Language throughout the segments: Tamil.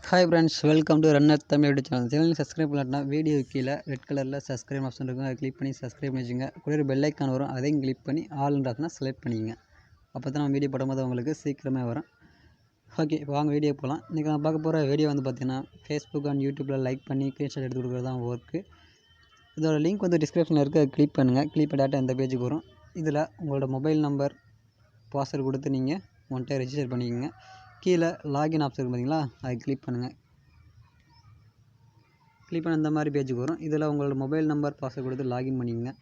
Hi friends, welcome to runner Tamil YouTube channel. Channel subscribe பண்ணலாம்னா வீடியோ கீழே ரெட் கலரில் சப்ஸ்கிரைப் ஆப்ஷன் இருக்கும். அதை கிளிக் பண்ணி சப்ஸ்கிரைப் பண்ணி வச்சுங்க. கூட ஒரு பெல் ஐக்கான் வரும், அதையும் கிளிக் பண்ணி ஆல்ன்ற ஆப்ஷனை செலக்ட் பண்ணிக்கங்க. அப்போ தான் நம்ம வீடியோ போடும்போது உங்களுக்கு சீக்கிரமே வரும். ஓகே, இப்போ வாங்க வீடியோ போகலாம். இன்றைக்கி நான் பார்க்க போகிற வீடியோ வந்து பார்த்தீங்கன்னா, ஃபேஸ்புக் அண்ட் யூடியூப்பில் லைக் பண்ணி ஸ்க்ரீன்ஷாட் எடுத்து கொடுக்குறது தான் ஒர்க்கு. இதோட லிங்க் வந்து டிஸ்கிரிப்ஷனில் இருக்குது. அதை கிளிக் பண்ணுங்கள். கிளிக் பண்ணாட்ட இந்த பேஜுக்கு வரும். இதில் உங்களோட மொபைல் நம்பர், பாஸ்வேர்டு கொடுத்து நீங்கள் ஒன் டைம் ரெஜிஸ்டர் பண்ணிக்கோங்க. கீழே லாகின் ஆப்ஷன் இருக்குது பார்த்தீங்களா, அதை கிளிக் பண்ணுங்கள். கிளிக் பண்ண இந்த மாதிரி பேஜுக்கு வரும். இதில் உங்களோட மொபைல் நம்பர், பாஸ்வேர்டு கொடுத்து லாகின் பண்ணிக்கங்க.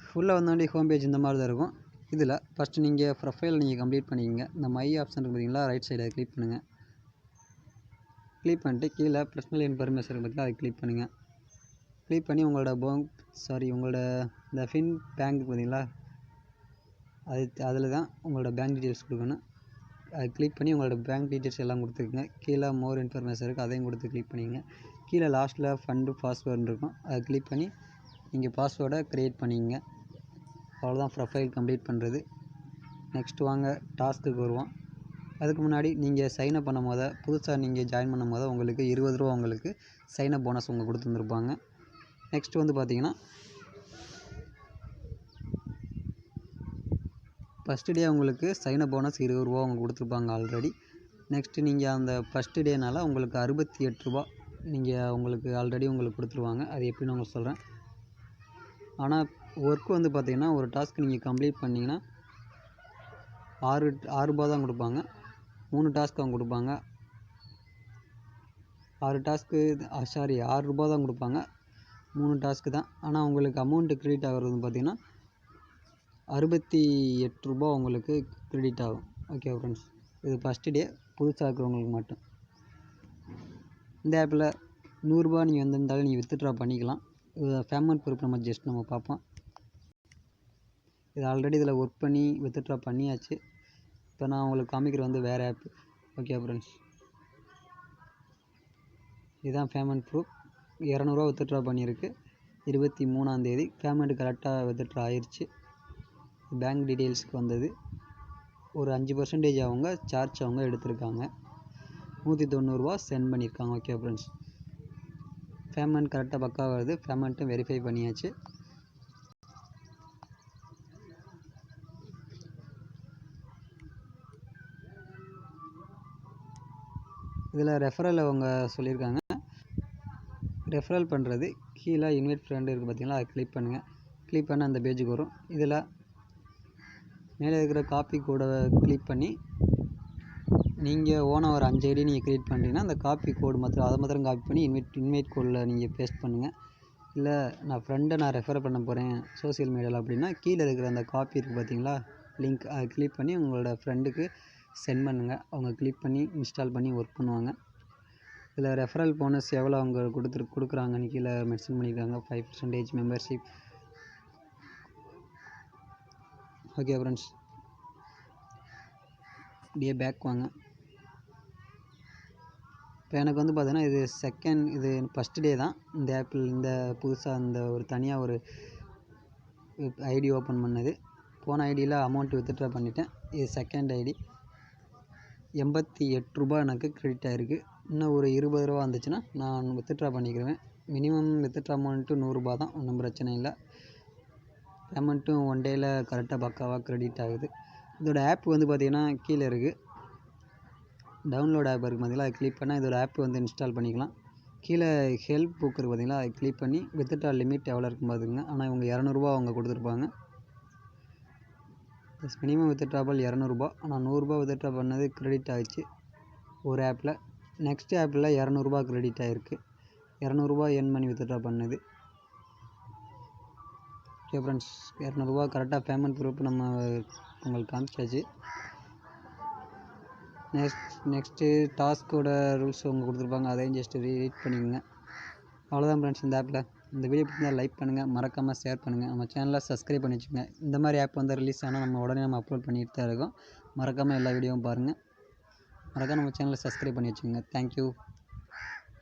ஃபுல்லாக வந்தோடனே ஹோம் பேஜ் இந்த மாதிரி தான் இருக்கும். இதில் ஃபஸ்ட்டு நீங்கள் ப்ரொஃபைல் நீங்கள் கம்ப்ளீட் பண்ணிக்கங்க. இந்த மை ஆப்ஷன் இருக்குது பார்த்தீங்களா, ரைட் சைடு அதை கிளிக் பண்ணுங்கள். கிளிக் பண்ணிட்டு கீழே பர்சனல் இன்ஃபர்மேஷன் இருக்குது பார்த்தீங்களா, அதை கிளிக் பண்ணுங்கள். கிளிக் பண்ணி உங்களோட உங்களோட இந்த பேங்க் பார்த்தீங்களா, அதில் தான் உங்களோட பேங்க் டீட்டெயில்ஸ் கொடுக்கணும். அதை கிளிக் பண்ணி உங்களோட பேங்க் டீட்டெயில்ஸ் எல்லாம் கொடுத்துக்குங்க. கீழே மோர் இன்ஃபர்மேஷன் இருக்குது, அதையும் கொடுத்து கிளிக் பண்ணிங்க. கீழே லாஸ்ட்டில் ஃபண்டு பாஸ்வேர்டு இருக்கும், அதை கிளிக் பண்ணி நீங்கள் பாஸ்வேர்டை க்ரியேட் பண்ணிங்க. அவ்வளோதான் ப்ரொஃபைல் கம்ப்ளீட் பண்ணுறது. நெக்ஸ்ட்டு வாங்க டாஸ்க்குக்கு வருவோம். அதுக்கு முன்னாடி நீங்கள் சைன்அப் பண்ணும் போது, புதுசாக நீங்கள் ஜாயின் பண்ணும் போது உங்களுக்கு 20 ரூபா உங்களுக்கு சைன்அப் போனஸ் உங்களுக்கு கொடுத்துருந்துருப்பாங்க. நெக்ஸ்ட்டு வந்து பார்த்தீங்கன்னா, ஃபஸ்ட்டு டே உங்களுக்கு சைன்அப் போனஸ் 20 ரூபா உங்களுக்கு கொடுத்துருப்பாங்க ஆல்ரெடி. நெக்ஸ்ட்டு நீங்கள் அந்த ஃபஸ்ட்டு டேனால் உங்களுக்கு 68 ரூபா நீங்கள் உங்களுக்கு ஆல்ரெடி உங்களுக்கு கொடுத்துருவாங்க. அது எப்படின்னு உங்களுக்கு சொல்கிறேன். ஆனால் ஒர்க்கு வந்து பார்த்திங்கன்னா, ஒரு டாஸ்க் நீங்கள் கம்ப்ளீட் பண்ணிங்கன்னா 6 ரூபா தான் கொடுப்பாங்க. 3 டாஸ்க் அவங்க கொடுப்பாங்க. 6 ரூபா தான் கொடுப்பாங்க. 3 டாஸ்க்கு தான். ஆனால் உங்களுக்கு அமௌண்ட்டு க்ரெடிட் ஆகிறது பார்த்திங்கன்னா 68 ரூபா உங்களுக்கு க்ரெடிட் ஆகும். ஓகே ஃப்ரெண்ட்ஸ், இது ஃபஸ்ட்டு டே புதுசாக இருக்கிறவங்களுக்கு மட்டும். இந்த ஆப்பில் 100 ரூபா நீங்கள் வந்திருந்தாலும் நீங்கள் வித்ட்ரா பண்ணிக்கலாம். இது பேமெண்ட் ப்ரூஃப் நம்ம பார்ப்போம். இது ஆல்ரெடி இதில் ஒர்க் பண்ணி வித்ட்ரா பண்ணியாச்சு. இப்போ நான் உங்களுக்கு காமிக்கிற வந்து வேறு ஆப். ஓகே ஃப்ரெண்ட்ஸ், இதுதான் பேமெண்ட் ப்ரூஃப். 200 ரூபா வித்ட்ரா பண்ணியிருக்கு. 23ஆம் தேதி பேமெண்ட்டு கரெக்டாக வித்ட்ரா ஆயிடுச்சு. பேங்க் டீட்டெயில்ஸுக்கு வந்தது. ஒரு 5% அவங்க சார்ஜ் அவங்க எடுத்திருக்காங்க. 190 ரூபா சென்ட் பண்ணியிருக்காங்க. ஓகே ஃப்ரெண்ட்ஸ், பேமெண்ட் கரெக்டாக பக்காவாக வருது. பேமெண்ட்டும் வெரிஃபை பண்ணியாச்சு. இதில் ரெஃபரல் அவங்க சொல்லியிருக்காங்க. ரெஃபரல் பண்ணுறது கீழே இன்வைட் ஃப்ரெண்டு இருக்குது பார்த்தீங்களா, அதை கிளிக் பண்ணுங்கள். கிளிக் பண்ண அந்த பேஜுக்கு வரும். இதில் மேலே இருக்கிற காப்பி கோடை கிளிக் பண்ணி நீங்கள் ஓனாக ஒரு 5 ஐடி நீங்கள் க்ரியேட் பண்ணுறீங்கன்னா அந்த காப்பி கோடு அதை மாத்திரம் காப்பி பண்ணி இன்வைட் கோடில் நீங்கள் பேஸ்ட் பண்ணுங்கள். இல்லை நான் ஃப்ரெண்டை ரெஃபர் பண்ண போகிறேன் சோசியல் மீடியாவில் அப்படின்னா, கீழே இருக்கிற அந்த காப்பி இருக்குது பார்த்தீங்களா லிங்க், அதை கிளிக் பண்ணி உங்களோட ஃப்ரெண்டுக்கு சென்ட் பண்ணுங்கள். அவங்க கிளிக் பண்ணி இன்ஸ்டால் பண்ணி ஒர்க் பண்ணுவாங்க. இதில் ரெஃபரல் போனஸ் எவ்வளோ அவங்க கொடுக்குறாங்கன்னு கீழே மென்ஷன் பண்ணியிருக்காங்க. 5% மெம்பர்ஷிப். ஓகே ஃப்ரெண்ட்ஸ், அப்படியே பேக் வாங்க. இப்போ எனக்கு வந்து பார்த்தீங்கன்னா இது ஃபஸ்ட்டு டே தான் இந்த ஆப்பில். இந்த புதுசாக இந்த ஒரு தனியாக ஒரு ஐடி ஓப்பன் பண்ணது. போன ஐடியில் அமௌண்ட்டு வித்ட்ரா பண்ணிட்டேன். இது செகண்ட் ஐடி. 88 ரூபா எனக்கு க்ரெடிட் ஆகிருக்கு. இன்னும் ஒரு 20 ரூபா வந்துச்சுன்னா நான் வித்ட்ரா பண்ணிக்கிடுவேன். மினிமம் வித்ட்ரா அமௌண்ட்டு 100 ரூபா தான், ஒன்றும் பிரச்சனை இல்லை. பேமெண்ட்டும் ஒன் டேயில் கரெக்டாக பக்காவாக க்ரெடிட் ஆகுது. இதோட ஆப் வந்து பார்த்திங்கன்னா கீழே இருக்குது. டவுன்லோட் ஆப் இருக்குது பார்த்தீங்களா, அதை கிளிக் பண்ணால் இதோட ஆப் வந்து இன்ஸ்டால் பண்ணிக்கலாம். கீழே ஹெல்ப் புக் இருக்குது பார்த்தீங்களா, அதை கிளிக் பண்ணி வித்ட்ரா லிமிட் எவ்வளோ இருக்குன்னு பார்த்துக்குங்க. ஆனால் இவங்க 200 ரூபா அவங்க கொடுத்துருப்பாங்க. மினிமம் வித்ட்ராபல் 200 ரூபா. ஆனால் 100 ரூபா வித்ட்ரா பண்ணது க்ரெடிட் ஆகிடுச்சு ஒரு ஆப்பில். நெக்ஸ்ட் ஆப்பில் 200 ரூபா க்ரெடிட் ஆகிருக்கு. 200 ரூபா எர்ன் பண்ணி வித்ட்ரா பண்ணது. ஓகே ஃப்ரெண்ட்ஸ், 200 ரூபா கரெக்டாக பேமெண்ட் ப்ரூஃப் நம்ம உங்களுக்கு காமிச்சாச்சு. நெக்ஸ்ட்டு டாஸ்க்கோட ரூல்ஸ் அவங்க கொடுத்துருப்பாங்க, அதையும் ஜஸ்ட்டு ரீட் பண்ணிக்கோங்க. அவ்வளோதான் ஃப்ரெண்ட்ஸ் இந்த ஆப்பில். இந்த வீடியோ பிடிச்சிருந்தால் லைக் பண்ணுங்கள், மறக்காமல் ஷேர் பண்ணுங்கள். நம்ம சேனலில் சப்ஸ்கிரைப் பண்ணி வச்சுக்கோங்க. இந்த மாதிரி ஆப் வந்து ரிலீஸ் ஆனால் நம்ம உடனே அப்லோட் பண்ணிட்டு தான் இருக்கோம். மறக்காமல் எல்லா வீடியோவும் பாருங்கள். மறக்காமல் நம்ம சேனலை சப்ஸ்கிரைப் பண்ணி வச்சுக்கோங்க. தேங்க்யூ.